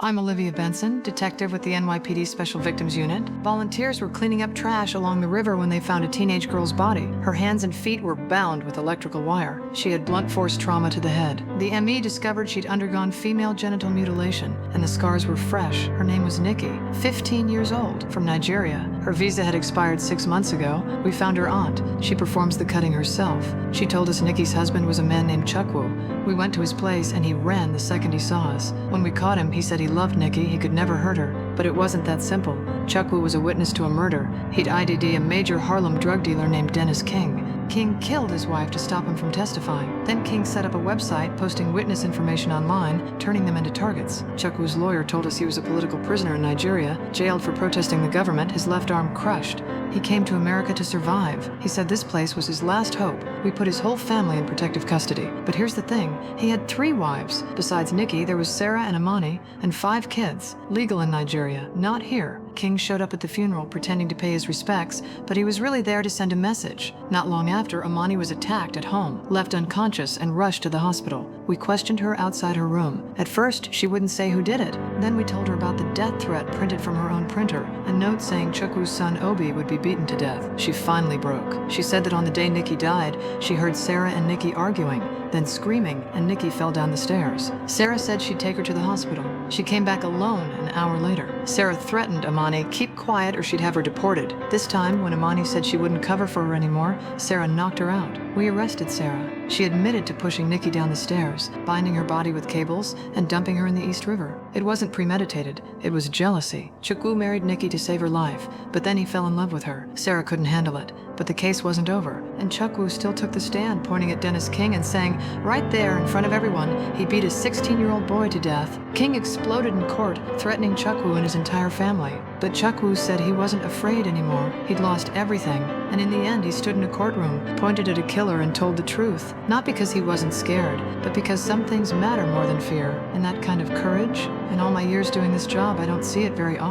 I'm Olivia Benson, detective with the NYPD Special Victims Unit. Volunteers were cleaning up trash along the river when they found a teenage girl's body. Her hands and feet were bound with electrical wire. She had blunt force trauma to the head. The ME discovered she'd undergone female genital mutilation, and the scars were fresh. Her name was Nikki, 15 years old, from Nigeria. Her visa had expired 6 months ago. We found her aunt. She performs the cutting herself. She told us Nikki's husband was a man named Chukwu. We went to his place and he ran the second he saw us. When we caught him, he said he loved Nikki, he could never hurt her. But it wasn't that simple. Chukwu was a witness to a murder. He'd ID'd a major Harlem drug dealer named Dennis King. King killed his wife to stop him from testifying. Then King set up a website posting witness information online, turning them into targets. Chukwu's lawyer told us he was a political prisoner in Nigeria, jailed for protesting the government, his left arm crushed. He came to America to survive. He said this place was his last hope. We put his whole family in protective custody. But here's the thing, he had 3 wives. Besides Nikki, there was Sarah and Amani, and 5 kids. Legal in Nigeria, not here. King showed up at the funeral pretending to pay his respects, but he was really there to send a message. Not long after, Amani was attacked at home, left unconscious, and rushed to the hospital. We questioned her outside her room. At first, she wouldn't say who did it. Then we told her about the death threat printed from her own printer, a note saying Chukwu's son Obi would be beaten to death. She finally broke. She said that on the day Nikki died, she heard Sarah and Nikki arguing, then screaming, and Nikki fell down the stairs. Sarah said she'd take her to the hospital. She came back alone an hour later. Sarah threatened Amani, keep quiet or she'd have her deported. This time, when Amani said she wouldn't cover for her anymore, Sarah knocked her out. We arrested Sarah. She admitted to pushing Nikki down the stairs, binding her body with cables, and dumping her in the East River. It wasn't premeditated. It was jealousy. Chukwu married Nikki to save her life, but then he fell in love with her. Sarah couldn't handle it, but the case wasn't over, and Chukwu still took the stand, pointing at Dennis King and saying, right there in front of everyone, he beat a 16-year-old boy to death. King exploded in court, threatening Chukwu and his entire family. But Chukwu said he wasn't afraid anymore. He'd lost everything, and in the end he stood in a courtroom, pointed at a killer and told the truth. Not because he wasn't scared, but because some things matter more than fear, and that kind of courage. In all my years doing this job, I don't see it very often.